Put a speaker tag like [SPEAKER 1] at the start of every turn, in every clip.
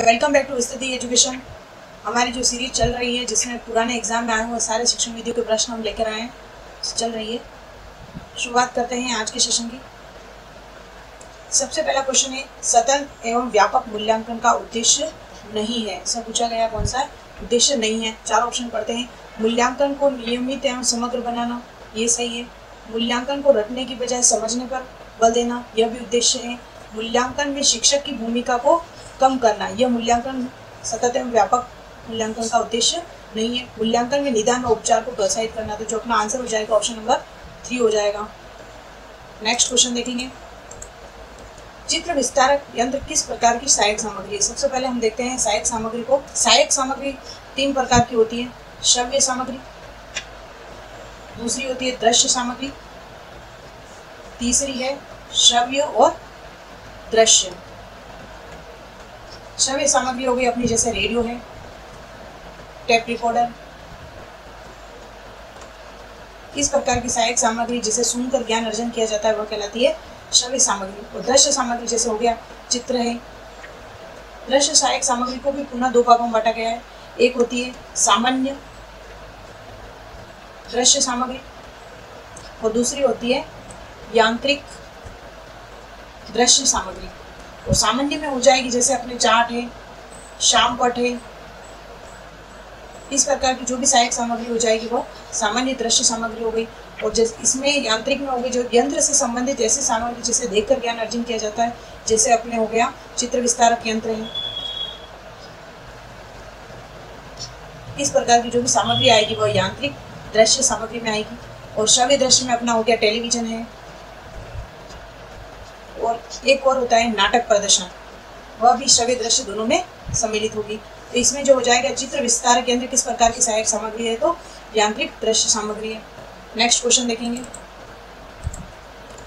[SPEAKER 1] Welcome back to study education. हमारी जो series चल रही है जिसमें पुराने एग्जाम में आए हुए सारे शिक्षण विधियों के प्रश्न हम लेकर आए हैं, चल रही है। शुरुआत करते हैं आज के सेशन की। सबसे पहला क्वेश्चन है, सतत एवं व्यापक मूल्यांकन का उद्देश्य नहीं है। सब पूछा गया कौन सा उद्देश्य नहीं है। चार ऑप्शन पढ़ते हैं। मूल्यांकन को नियमित एवं समग्र बनाना, ये सही है। मूल्यांकन को रटने की बजाय समझने पर बल देना, यह भी उद्देश्य है। मूल्यांकन में शिक्षक की भूमिका को कम करना, यह मूल्यांकन सतत एवं व्यापक मूल्यांकन का उद्देश्य नहीं है। मूल्यांकन में निदान और उपचार को प्रोत्साहित करना, तो जो अपना आंसर हो जाएगा ऑप्शन नंबर 3 हो जाएगा। नेक्स्ट क्वेश्चन देखेंगे, चित्र विस्तारक यंत्र किस प्रकार की सहायक सामग्री है। सबसे पहले हम देखते हैं सहायक सामग्री को। सहायक सामग्री 3 प्रकार की होती है। श्रव्य सामग्री, दूसरी होती है दृश्य सामग्री, तीसरी है श्रव्य और दृश्य। श्रव्य सामग्री हो गई अपनी जैसे रेडियो है, टेप रिकॉर्डर, इस प्रकार की सहायक सामग्री जिसे सुनकर ज्ञान अर्जन किया जाता है वह कहलाती है श्रव्य सामग्री। और दृश्य सामग्री जैसे हो गया चित्र है। दृश्य सहायक सामग्री को भी पुनः 2 भागों में बांटा गया है। एक होती है सामान्य दृश्य सामग्री और दूसरी होती है यांत्रिक दृश्य सामग्री। और सामान्य में हो जाएगी जैसे अपने चार्ट है, शामपट है, इस प्रकार की जो भी सहायक सामग्री हो जाएगी वो सामान्य दृश्य सामग्री हो गई। और जैसे इसमें यांत्रिक में हो गई जो यंत्र से संबंधित ऐसी सामग्री जिसे देखकर ज्ञान अर्जन किया जाता है, जैसे अपने हो गया चित्र विस्तारक यंत्र है। इस प्रकार की जो भी सामग्री आएगी वह यांत्रिक दृश्य सामग्री में आएगी। और श्रव्य दृश्य में अपना हो गया टेलीविजन है। और एक और होता है नाटक प्रदर्शन, वह भी श्रव्य दृश्य दोनों में सम्मिलित होगी। तो इसमें जो हो जाएगा चित्र विस्तारक यंत्र किस प्रकार की सहायक सामग्री है, तो यांत्रिक दृश्य सामग्री है। नेक्स्ट क्वेश्चन देखेंगे,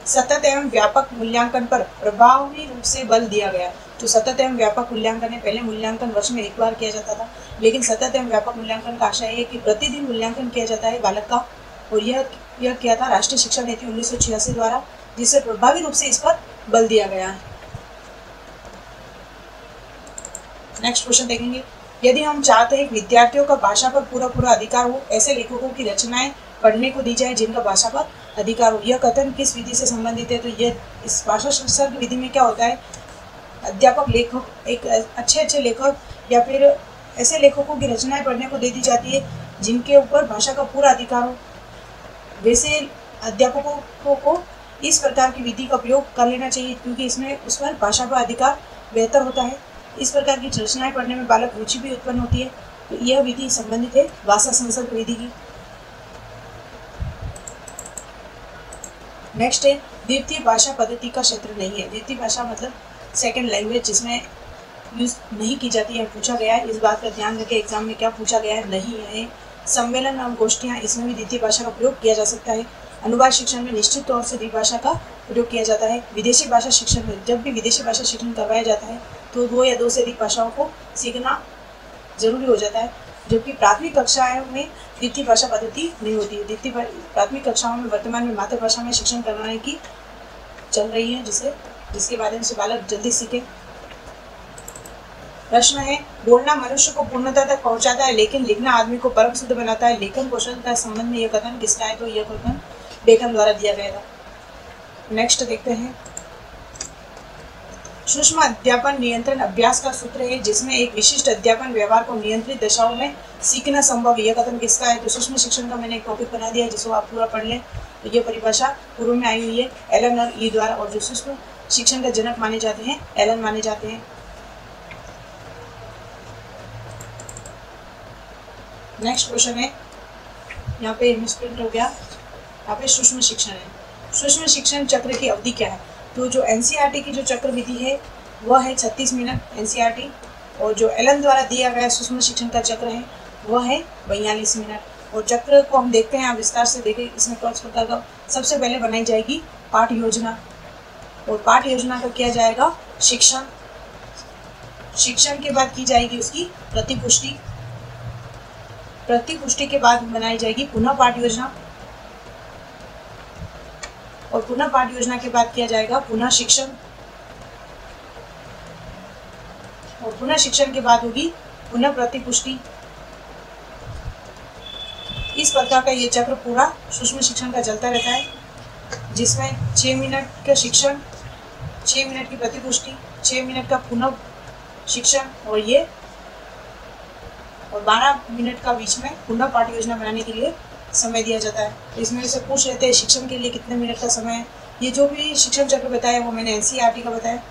[SPEAKER 1] सतत एवं व्यापक मूल्यांकन पर प्रभावी रूप से बल दिया गया। तो सतत एवं व्यापक मूल्यांकन है, पहले मूल्यांकन वर्ष में 1 बार किया जाता था, लेकिन सतत एवं व्यापक मूल्यांकन का आशय है कि प्रतिदिन मूल्यांकन किया जाता है बालक का। और यह किया था राष्ट्रीय शिक्षा नीति 1986 द्वारा, जिससे प्रभावी रूप से इस पर बल दिया गया है। नेक्स्ट क्वेश्चन देखेंगे, यदि हम चाहते हैं कि विद्यार्थियों का भाषा पर पूरा अधिकार हो, ऐसे लेखकों की रचनाएं पढ़ने को दी जाए जिनका भाषा पर अधिकार हो। यह कथन किस विधि से संबंधित है, तो यह इस भाषा संसर्ग विधि में क्या होता है, अध्यापक लेखक एक अच्छे लेखक या फिर ऐसे लेखकों की रचनाएं पढ़ने को दे दी जाती है जिनके ऊपर भाषा का पूरा अधिकार हो। वैसे अध्यापकों को इस प्रकार की विधि का प्रयोग कर लेना चाहिए, क्योंकि इसमें उस पर भाषा पर अधिकार बेहतर होता है। इस प्रकार की रचनाएं पढ़ने में बालक रुचि भी उत्पन्न होती है। तो यह विधि संबंधित है भाषा संसर्ग विधि की। नेक्स्ट है द्वितीय भाषा पद्धति का क्षेत्र नहीं है। द्वितीय भाषा मतलब सेकंड लैंग्वेज जिसमें यूज नहीं की जाती है, पूछा गया है। इस बात का ध्यान रखें एग्जाम में क्या पूछा गया है, नहीं है। सम्मेलन और गोष्ठियाँ, इसमें भी द्वितीय भाषा का प्रयोग किया जा सकता है। अनुवाद शिक्षण में निश्चित तौर से द्वितीय भाषा का प्रयोग किया जाता है। विदेशी भाषा शिक्षण में जब भी विदेशी भाषा शिक्षण करवाया जाता है तो 2 या 2 से अधिक भाषाओं को सीखना जरूरी हो जाता है, जबकि प्राथमिक कक्षाओं में द्वितीय भाषा पद्धति नहीं होती है। द्वितीय प्राथमिक कक्षाओं में वर्तमान में मातृभाषा में शिक्षण करवाने की चल रही है, जिसके माध्यम से बालक जल्दी सीखे। प्रश्न है, बोलना मनुष्य को पूर्णता तक पहुंचाता है लेकिन लिखना आदमी को परम सिद्ध बनाता है। लेखन कौशल का संबंध में यह कथन किसका है, तो यह कथन बेकन द्वारा दिया गया था। नेक्स्ट देखते हैं, सूक्ष्म अध्यापन नियंत्रण अभ्यास का सूत्र है जिसमें एक विशिष्ट अध्यापन व्यवहार को नियंत्रित दशाओं में सीखना संभव है। यह कथन किसका है, तो सूक्ष्म शिक्षण का मैंने एक टॉपिक बना दिया है जिसको आप पूरा पढ़ लें। तो यह परिभाषा पूर्व में आई हुई है एलन और ई द्वारा, और जो सूक्ष्म शिक्षण का जनक माने जाते हैं एलन माने जाते हैं। नेक्स्ट क्वेश्चन है, यहाँ पे मिसप्रिंट हो गया, यहाँ पे सूक्ष्म शिक्षण है। सूक्ष्म शिक्षण चक्र की अवधि क्या है, तो जो एनसीईआरटी की जो चक्र विधि है वह है 36 मिनट एनसीईआरटी, और जो एलन द्वारा दिया गया सूक्ष्म शिक्षण का चक्र है वह है 42 मिनट। और चक्र को हम देखते हैं, आप विस्तार से देखें। इसमें किस प्रकार का सबसे पहले बनाई जाएगी पाठ योजना, और पाठ योजना का किया जाएगा शिक्षण। शिक्षण के बाद की जाएगी उसकी प्रतिपुष्टि। प्रतिपुष्टि के बाद बनाई जाएगी पुनः पाठ योजना, और पुनः पाठ योजना के बाद किया जाएगा पुनः शिक्षण। और पुनः शिक्षण के बाद होगी पुनः प्रतिपुष्टि। इस प्रकार का ये चक्र पूरा सूक्ष्म शिक्षण का चलता रहता है, जिसमें 6 मिनट का शिक्षण, 6 मिनट की प्रतिपुष्टि, 6 मिनट का पुनः शिक्षण और 12 मिनट का बीच में पुनः पाठ्य योजना बनाने के लिए समय दिया जाता है। इसमें से पूछ लेते हैं शिक्षण के लिए कितने मिनट का समय है। ये जो भी शिक्षण चक्र बताया वो मैंने NCERT का बताया,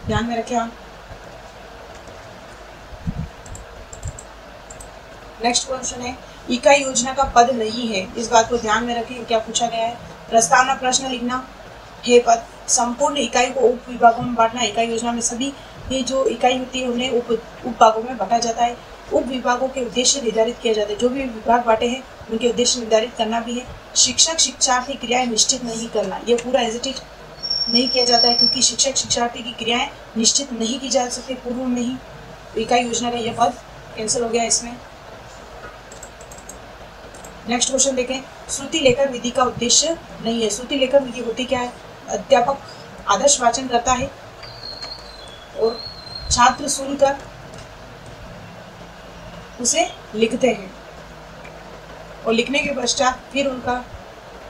[SPEAKER 1] ध्यान में रखें आप। नेक्स्ट क्वेश्चन है, इकाई योजना का पद नहीं है, इस बात को ध्यान में रखें। क्या पूछा गया है? प्रस्तावना प्रश्न लिखना है पद। संपूर्ण इकाई को उप विभागों में बांटना। इकाई योजना में सभी ये जो इकाई होती है उन्हें उप भागों में बांटा जाता है। उप विभागों के उद्देश्य निर्धारित किया जाता है। जो भी विभाग बांटे हैं उनके उद्देश्य निर्धारित करना भी है। शिक्षक शिक्षार्थी क्रियाएं निश्चित नहीं करना, ये पूरा एजिटेट नहीं किया जाता है, क्योंकि शिक्षक शिक्षार्थी की क्रियाएं निश्चित नहीं की जा सकती पूर्व में ही। इकाई योजना का यह पद कैंसिल हो गया इसमें। नेक्स्ट क्वेश्चन देखें, श्रुति लेखन विधि का उद्देश्य नहीं है। श्रुति लेखन विधि होती क्या है? अध्यापक आदर्श वाचन करता है और छात्र सुनकर उसे लिखते हैं और लिखने के पश्चात फिर उनका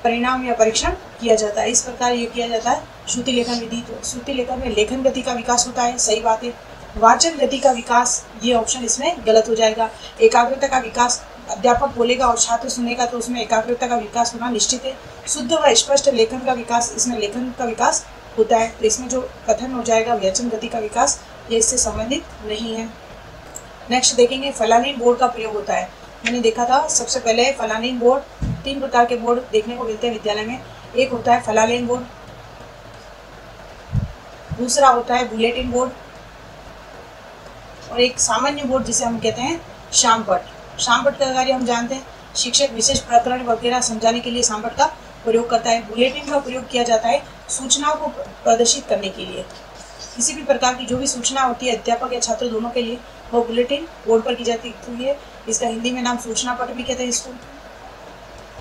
[SPEAKER 1] परिणाम या परीक्षण किया जाता है। इस प्रकार ये किया जाता है श्रुति लेखन विधि। तो श्रुति लेखन में लेखन गति का विकास होता है, सही बात है। वाचन गति का विकास, ये ऑप्शन इसमें गलत हो जाएगा। एकाग्रता का विकास, अध्यापक बोलेगा और छात्र सुनेगा तो उसमें एकाग्रता का विकास होना निश्चित है। शुद्ध व स्पष्ट लेखन का विकास, इसमें लेखन का विकास होता है। तो इसमें जो कथन हो जाएगा वाचन गति का विकास, ये इससे संबंधित नहीं है। नेक्स्ट देखेंगे, फलानीन बोर्ड का प्रयोग होता है। मैंने देखा था सबसे पहले फलानीन बोर्ड, 3 प्रकार के बोर्ड देखने को मिलते हैं विद्यालय में। एक होता है फलानीन बोर्ड, दूसरा होता है बुलेटिन बोर्ड और एक सामान्य बोर्ड जिसे हम कहते हैं शामपट। शामपट का कार्य हम जानते हैं, शिक्षक विशेष प्रकरण वगैरह समझाने के लिए शामपट का प्रयोग करता है। बुलेटिन का प्रयोग किया जाता है सूचनाओं को प्रदर्शित करने के लिए। किसी भी प्रकार की जो भी सूचना होती है अध्यापक या छात्र दोनों के लिए, वो बुलेटिन बोर्ड पर की जाती है। इसका हिंदी में नाम सूचना पट भी कहते हैं इसको।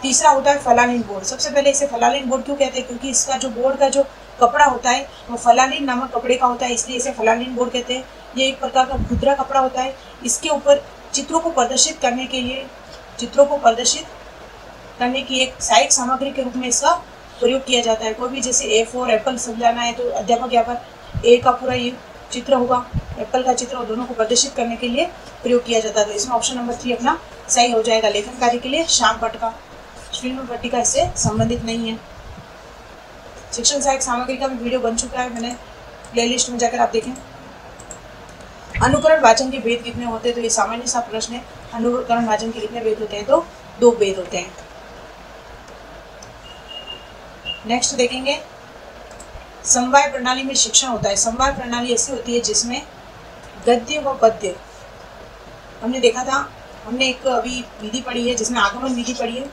[SPEAKER 1] तीसरा होता है फलानीन बोर्ड। सबसे पहले इसे फलानीन बोर्ड क्यों कहते हैं? क्योंकि इसका जो बोर्ड का जो कपड़ा होता है वो फलानीन नामक कपड़े का होता है, इसलिए इसे फलानीन बोर्ड कहते हैं। ये एक प्रकार का खुदरा कपड़ा होता है। इसके ऊपर चित्रों को प्रदर्शित करने के लिए, चित्रों को प्रदर्शित करने की एक सहायक सामग्री के रूप में इसका प्रयोग किया जाता है। कोई भी जैसे A4 एप्पल समझाना है तो अध्यापक यहाँ पर A का पूरा ये चित्र होगा, एप्पल का चित्र, और दोनों को प्रदर्शित करने के लिए प्रयोग किया जाता है। तो इसमें ऑप्शन नंबर 3 अपना सही हो जाएगा। लेखन कार्य के लिए शामपट का, फिल्म पट्टी का इससे संबंधित नहीं है। शिक्षण सहायक सामग्री का भी वीडियो बन चुका है, मैंने प्लेलिस्ट में जाकर आप देखें। अनुकरण वाचन के भेद कितने होते हैं? तो ये सामान्य सा प्रश्न है। अनुकरण वाचन के कितने भेद होते हैं? तो 2 भेद होते हैं। नेक्स्ट देखेंगे, समवाय प्रणाली में शिक्षण होता है। समवाय प्रणाली ऐसी होती है जिसमें गद्य व पद्य, हमने देखा था, हमने एक अभी विधि पढ़ी है जिसमें आगमन विधि पढ़ी है,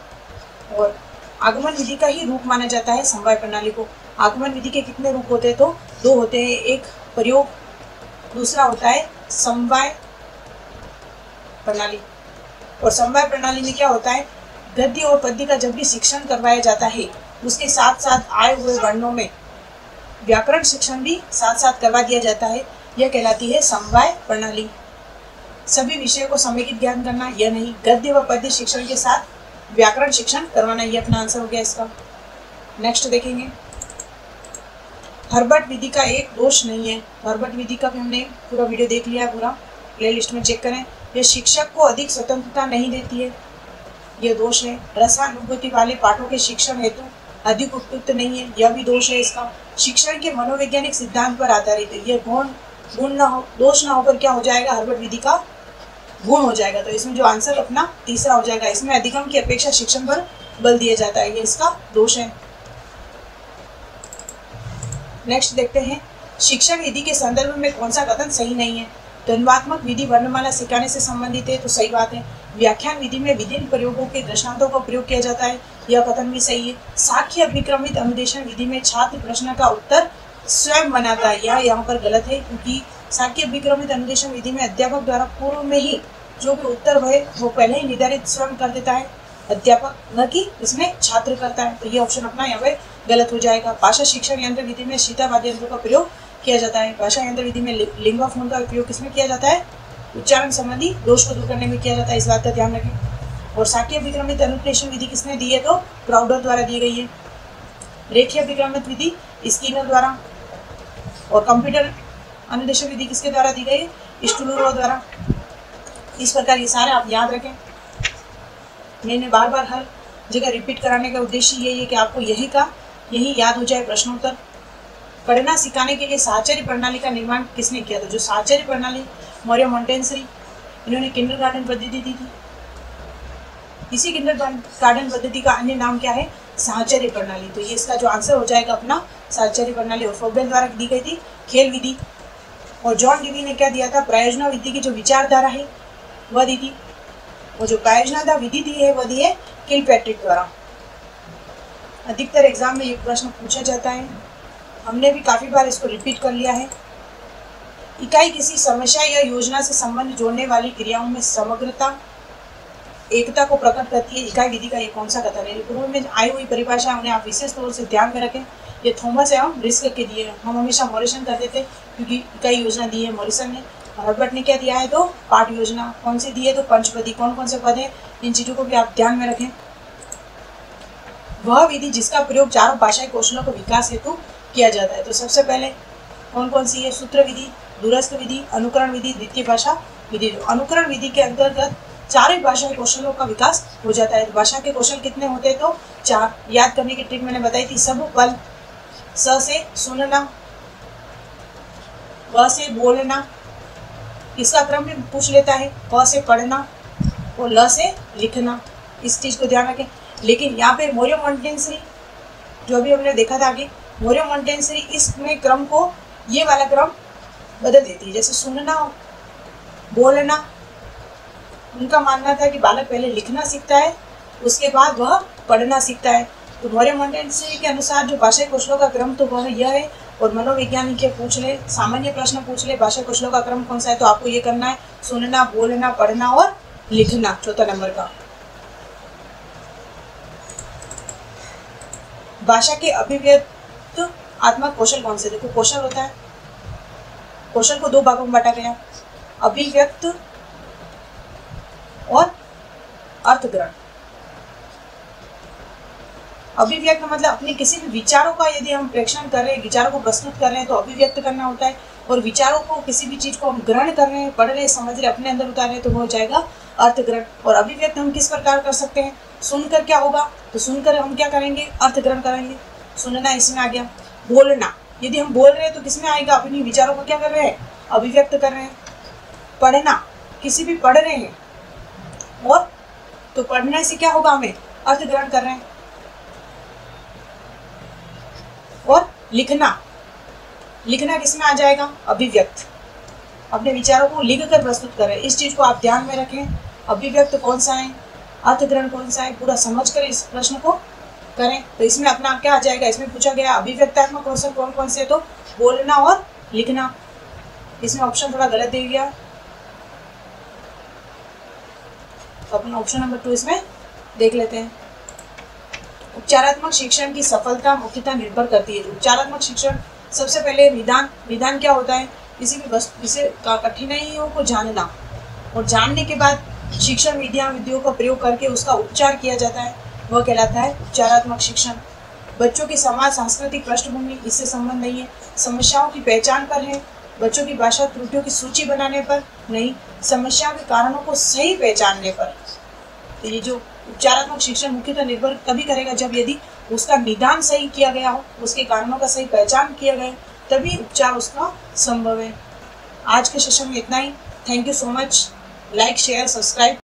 [SPEAKER 1] और आगमन विधि का ही रूप माना जाता है समवाय प्रणाली को। आगमन विधि के कितने रूप होते हैं? तो 2 होते हैं, एक प्रयोग, दूसरा होता है समवाय प्रणाली। और समवाय प्रणाली में क्या होता है? गद्य और पद्य का जब भी शिक्षण करवाया जाता है उसके साथ साथ आए हुए वर्णों में व्याकरण शिक्षण भी साथ साथ करवा दिया जाता है। यह कहलाती है समवाय प्रणाली। सभी विषयों को समेकित ज्ञान करना, यह नहीं। गद्य व पद्य शिक्षण के साथ व्याकरण शिक्षण करवाना, यह अपना आंसर हो गया इसका। नेक्स्ट देखेंगे, हर्बर्ट विधि का एक दोष नहीं है। हर्बर्ट विधि का भी हमने पूरा वीडियो देख लिया है, पूरा प्लेलिस्ट में चेक करें। यह शिक्षक को अधिक स्वतंत्रता नहीं देती है, यह दोष है। रसानुभूति वाले पाठों के शिक्षण हेतु अधिक उपयुक्त नहीं है, यह भी दोष है इसका। शिक्षण के मनोवैज्ञानिक सिद्धांत पर आधारित है, यह गुण ना हो, दोष ना होकर क्या हो जाएगा? हर्बर्ट विधि का गुण हो जाएगा। तो इसमें जो आंसर अपना तीसरा हो जाएगा। इसमें अधिगम की अपेक्षा शिक्षण पर बल दिया जाता है, ये इसका दोष है। नेक्स्ट देखते हैं, शिक्षण विधि के संदर्भ में कौन सा कथन सही नहीं है? द्वंद्वात्मक विधि वर्णमाला सिखाने से संबंधित है, तो सही बात है। व्याख्यान विधि में विभिन्न प्रयोगों के दृष्टांतों का प्रयोग किया जाता है, यह कथन भी सही है। साख्य अभिक्रमित अनुदेशन विधि में छात्र प्रश्न का उत्तर स्वयं बनाता है, यह यहाँ पर गलत है, क्योंकि साख्य अभिक्रमित अनुदेशन विधि में अध्यापक द्वारा पूर्व में ही जो भी उत्तर है वो पहले ही निर्धारित स्वयं कर देता है अध्यापक, न कि इसमें छात्र करता है। तो ये ऑप्शन अपना यहाँ पे गलत हो जाएगा। भाषा शिक्षण यंत्र विधि में शीता वाद्य यंत्रों का प्रयोग किया जाता है। भाषा यंत्र विधि में लिंग ऑफ का उपयोग किसमें किया जाता है? उच्चारण संबंधी दोष को दूर करने में किया जाता है, इस बात का ध्यान रखें। और साक्य विक्रमित अनुप्रेषण विधि किसने दी है? तो क्राउडर द्वारा दी गई है। रेखीय विक्रमित विधि स्किनर द्वारा। और कंप्यूटर अनुदेशन विधि किसके द्वारा दी गई है? स्टुलरो द्वारा। इस प्रकार ये सारे आप याद रखें। मैंने बार बार हर जगह रिपीट कराने का उद्देश्य यही है कि आपको यही याद हो जाए प्रश्नोत्तर। पढ़ना सिखाने के लिए साहचर्य प्रणाली का निर्माण किसने किया था? जो साहचर्य प्रणाली मौर्य मॉन्टेसरी, इन्होंने किंडरगार्टन पद्धति दी थी। इसी किंडरगार्टन पद्धति का अन्य नाम क्या है? साहचर्य प्रणाली। तो ये इसका जो आंसर हो जाएगा अपना साहचर्य प्रणाली। और फोबेल द्वारा दी गई थी खेल विधि। और जॉन डिवी ने क्या दिया था? प्रयोजना विधि की जो विचारधारा है वह दी थी। और जो प्रयोजना विधि दी है वह दी है किलपैट्रिक द्वारा। अधिकतर एग्जाम में ये प्रश्न पूछा जाता है, हमने भी काफ़ी बार इसको रिपीट कर लिया है। इकाई किसी समस्या या योजना से संबंध जोड़ने वाली क्रियाओं में समग्रता एकता को प्रकट करती है। इकाई विधि का ये कौन सा कथन है? पूर्व में आई हुई परिभाषा उन्हें आप विशेष तौर से ध्यान में रखें। ये थॉमस एवं रिस्क के दिए, हम हमेशा मॉरिसन करते थे क्योंकि इकाई योजना दी है मॉरिसन ने। और हर्बर्ट ने क्या दिया है? तो पाठ योजना। कौन सी दी है? तो पंचपदी। कौन कौन से पद है? इन चीज़ों को भी आप ध्यान में रखें। वह विधि जिसका प्रयोग चारों भाषाई कौशलों को विकास हेतु किया जाता है। तो सबसे पहले कौन कौन सी है? सूत्र विधि, दूरस्थ विधि, अनुकरण विधि, द्वितीय भाषा विधि। अनुकरण विधि के अंतर्गत चारों भाषाई कौशलों का विकास हो जाता है। भाषा के कौशल कितने होते हैं? तो 4। याद करने की ट्रिक मैंने बताई थी। सब पल, स से सुनना, व से बोलना, इसका क्रम भी पूछ लेता है, प से पढ़ना और ल से लिखना। इस चीज़ को ध्यान रखें। लेकिन यहाँ पे मौर्य मॉन्टेसरी जो अभी हमने देखा था आगे, मौर्य मॉन्टेसरी इसमें क्रम को ये वाला क्रम बदल देती है। जैसे सुनना, बोलना, उनका मानना था कि बालक पहले लिखना सीखता है उसके बाद वह पढ़ना सीखता है। तो मौर्य मॉन्टेसरी के अनुसार जो भाषाई कौशलों का क्रम तो वह यह है। और मनोवैज्ञानिक के पूछ ले, सामान्य प्रश्न पूछ ले भाषा कौशलों का क्रम कौन सा है, तो आपको ये करना है सुनना, बोलना, पढ़ना और लिखना, चौथा नंबर का। भाषा के अभिव्यक्तात्मक कौशल कौन से? देखो कौशल होता है, कौशल को 2 भागों में बांटा गया, अभिव्यक्त और अर्थग्रहण। अभिव्यक्त मतलब अपने किसी भी विचारों का यदि हम प्रेक्षण कर रहे हैं, विचारों को प्रस्तुत कर रहे हैं तो अभिव्यक्त करना होता है। और विचारों को, किसी भी चीज को हम ग्रहण कर रहे हैं, पढ़ रहे हैं, समझ रहे हैं, अपने अंदर उतार रहे हैं तो वो हो जाएगा अर्थग्रहण। और अभिव्यक्त हम किस प्रकार कर सकते हैं? सुनकर क्या होगा? तो सुनकर हम क्या करेंगे? अर्थग्रहण करेंगे। सुनना इसमें आ गया। बोलना, यदि हम बोल रहे हैं तो किसमें आएगा? अपनी विचारों को क्या कर रहे हैं? अभिव्यक्त कर रहे हैं। पढ़ना, किसी भी पढ़ रहे हैं और तो पढ़ने से क्या होगा? हमें अर्थग्रहण कर रहे हैं। और लिखना, लिखना किसमें आ जाएगा? अभिव्यक्त, अपने विचारों को लिख कर प्रस्तुत करें। इस चीज को आप ध्यान में रखें। अभिव्यक्त कौन सा है, अर्थग्रहण कौन सा है, पूरा समझकर इस प्रश्न को करें। तो इसमें अपना क्या आ जाएगा? इसमें पूछा गया अभिव्यक्तात्मक कौशल कौन कौन से, तो बोलना और लिखना। इसमें ऑप्शन थोड़ा गलत दे दिया, तो अपना ऑप्शन नंबर 2 इसमें देख लेते हैं। उपचारात्मक शिक्षण की सफलता मुख्यतः निर्भर करती है। उपचारात्मक शिक्षण, सबसे पहले निदान। निदान क्या होता है? किसी भी वस्तु से कठिनाइयों को जानना और जानने के बाद शिक्षण विधियों का प्रयोग करके उसका उपचार किया जाता है, वह कहलाता है उपचारात्मक शिक्षण। बच्चों की समाज सांस्कृतिक पृष्ठभूमि इससे संबंध नहीं है। समस्याओं की पहचान पर है, बच्चों की भाषा त्रुटियों की सूची बनाने पर नहीं, समस्याओं के कारणों को सही पहचानने पर। तो ये जो उपचारात्मक शिक्षण मुख्यतः निर्भर तभी करेगा जब यदि उसका निदान सही किया गया हो, उसके कारणों का सही पहचान किया गया, तभी उपचार उसका संभव है। आज के सेशन में इतना ही। Thank you so much. Like, share, subscribe.